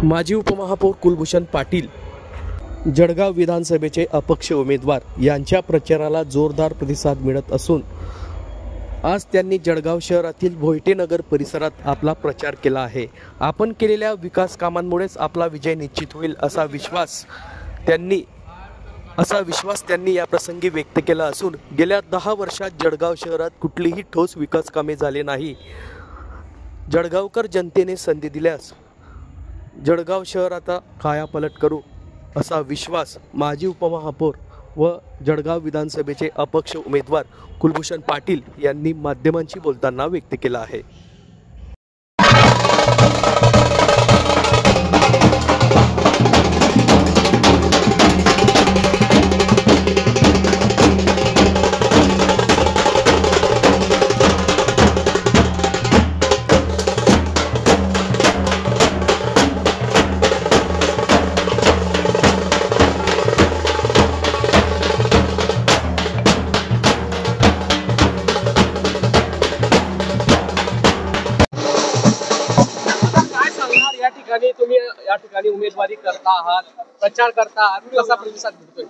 माजी उपमहापौर कुलभूषण पाटील जळगाव विधानसभेचे अपक्ष उमेदवार यांच्या प्रचाराला जोरदार प्रतिसाद मिळत असून आज त्यांनी जळगाव शहरातील भोयटेनगर परिसरात आपला प्रचार केला आहे। आपण केलेल्या विकास कामांमुळेच आपला विजय निश्चित होईल असा विश्वास त्यांनी या प्रसंगी व्यक्त केला असून गेल्या 10 वर्षात जळगाव शहरात कुठलीही ठोस विकास कामे झाले नाही। जळगावकर जनतेने संधी दिल्यास जळगाव शहराचा कायापालट करू असा विश्वास माजी उपमहापौर व जळगाव विधानसभेचे अपक्ष उमेदवार कुलभूषण पाटील यांनी माध्यमांशी बोलताना व्यक्त केला आहे। तुम्ही या ठिकाणी उमेदवारी करता आहात, प्रचार करता आहात, कसा प्रतिसाद मिळतोय?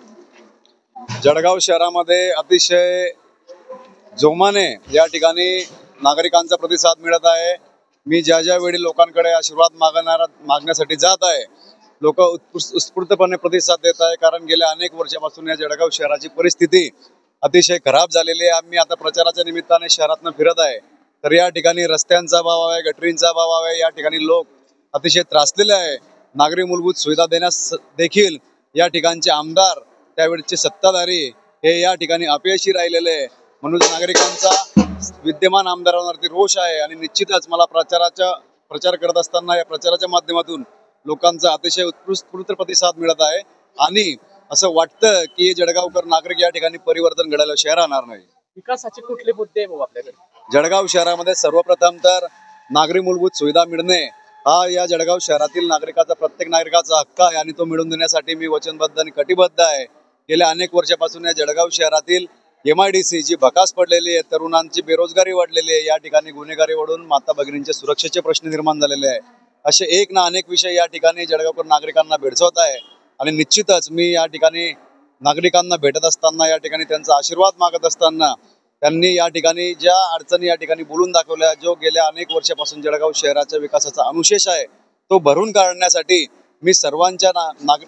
जळगाव शहरामध्ये अतिशय जोमाने या ठिकाणी नागरिकांचा प्रतिसाद मिळत आहे। मी ज्या वेळी लोकांकडे आशीर्वाद मागण्यासाठी जात आहे, लोक उत्स्फूर्तपणे प्रतिसाद देत आहे, कारण गेल्या अनेक वर्षापासून या जळगाव शहराची परिस्थिती अतिशय खराब झालेली आहे। आम्ही आता प्रचाराच्या निमित्ताने शहरातून फिरत आहे, तर या ठिकाणी रस्त्यांचा अभाव आहे, गटरींचा अभाव आहे, या ठिकाणी लोक अतिशय त्रासलेले आहे। नागरी मूलभूत सुविधा देण्यास देखील या ठिकाणचे आमदार, त्यावेळचे सत्ताधारी हे या ठिकाणी अपयशी राहिलेले आहे। म्हणून नागरिकांचा विद्यमान आमदारांवरती रोष आहे आणि निश्चितच मला प्रचार करत असताना या प्रचाराच्या माध्यमातून लोकांचा अतिशय उत्स्फूर्त प्रतिसाद मिळत आहे आणि असं वाटतं की जळगावकर नागरिक या ठिकाणी परिवर्तन घडायला राहणार नाही। विकासाचे कुठले मुद्दे आहे आपल्याकडे? जळगाव शहरामध्ये सर्वप्रथम तर नागरी मूलभूत सुविधा मिळणे हा या जळगाव शहरातील नागरिकाचा, प्रत्येक नागरिकाचा हक्क आहे आणि तो मिळवून देण्यासाठी मी वचनबद्ध आणि कटिबद्ध आहे। गेल्या अनेक वर्षापासून या जळगाव शहरातील MIDC जी भकास पडलेली आहे, तरुणांची बेरोजगारी वाढलेली आहे, या ठिकाणी गुन्हेगारी वाढून माता भगिनींच्या सुरक्षेचे प्रश्न निर्माण झालेले आहे। असे एक ना अनेक विषय या ठिकाणी जळगावकर नागरिकांना भेडसावत आहे आणि निश्चितच मी या ठिकाणी नागरिकांना भेटत असताना, या ठिकाणी त्यांचा आशीर्वाद मागत असताना त्यांनी या ठिकाणी ज्या अडचणी या ठिकाणी बोलून दाखवल्या, जो गेल्या अनेक वर्षापासून जळगाव शहराच्या विकासाचा अनुशेष आहे तो भरून काढण्यासाठी मी सर्वांच्या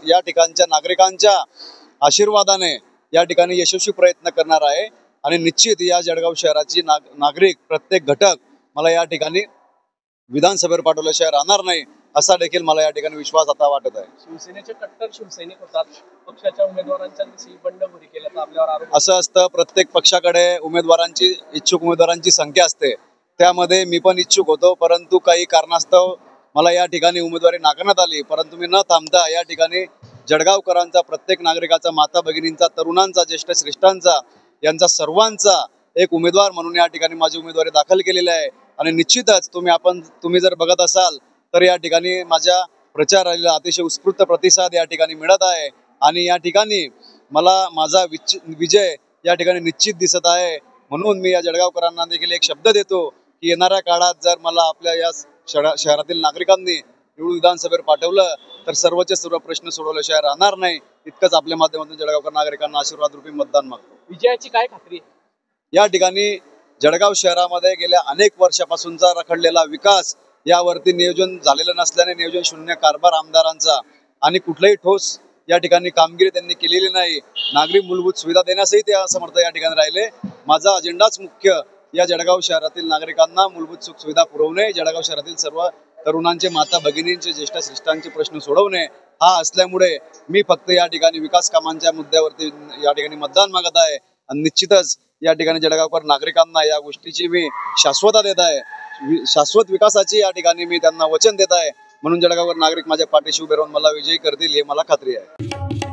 या ठिकाणच्या नागरिकांच्या आशीर्वादाने या ठिकाणी यशस्वी प्रयत्न करणार आहे आणि निश्चित या जळगाव शहराची नागरिक प्रत्येक घटक मला या ठिकाणी विधानसभेवर पाठवल्याशिवाय राहणार नाही असा देखील मला या ठिकाणी विश्वास आता वाटत आहे। शिवसेनेचे कट्टर शिवसैनिक होतात, पक्षाच्या उमेदवारांच्या बंडखोरी केल्याचा आपल्यावर आरोप। असं असतं, प्रत्येक पक्षाकडे इच्छुक उमेदवारांची संख्या असते, त्यामध्ये मी पण इच्छुक होतो, परंतु काही कारणास्तव मला या ठिकाणी उमेदवारी नाकारण्यात आली। परंतु मी न थांबता या ठिकाणी जळगावकरांचा, प्रत्येक नागरिकाचा, माता भगिनींचा, तरुणांचा, ज्येष्ठ श्रेष्ठांचा, यांचा सर्वांचा एक उमेदवार म्हणून या ठिकाणी माझी उमेदवारी दाखल केलेली आहे आणि निश्चितच तुम्ही जर बघत असाल तर या ठिकाणी माझ्या प्रचाराला अतिशय उत्स्फूर्त प्रतिसाद या ठिकाणी मिळत आहे आणि या ठिकाणी मला माझा विजय या ठिकाणी निश्चित दिसत आहे। म्हणून मी या जळगावकरांना देखील एक शब्द देतो की येणाऱ्या काळात जर मला आपल्या या शहरातील नागरिकांनी निवडून विधानसभेवर पाठवलं तर सर्वचे सर्व प्रश्न सोडवल्याशिवाय राहणार नाही। इतकंच आपल्या माध्यमातून जळगावकर नागरिकांना आशीर्वाद रूपी मतदान मागतो। विजयाची काय खात्री? या ठिकाणी जळगाव शहरामध्ये गेल्या अनेक वर्षापासूनचा रखडलेला विकास यावरती नियोजन झालेलं नसल्याने, नियोजन शून्य कारभार आमदारांचा आणि कुठलाही ठोस या ठिकाणी कामगिरी त्यांनी केलेली नाही। नागरी मूलभूत सुविधा देण्यासही ते असमर्थ या ठिकाणी राहिले। माझा अजेंडाच मुख्य या जळगाव शहरातील नागरिकांना मूलभूत सुख सुविधा पुरवणे, जळगाव शहरातील सर्व तरुणांचे, माता भगिनींचे, ज्येष्ठ श्रेष्ठांचे प्रश्न सोडवणे हा असल्यामुळे मी फक्त या ठिकाणी विकास कामांच्या मुद्द्यावरती या ठिकाणी मतदान मागत आहे आणि निश्चितच या ठिकाणी जळगावकर नागरिकांना या गोष्टीची मी शाश्वता देत आहे, शाश्वत विकासाची या ठिकाणी मी त्यांना वचन देत आहे। म्हणून जळगावकर नागरिक माझ्या पाठीशी उभे राहून मला विजयी करतील हे मला खात्री आहे।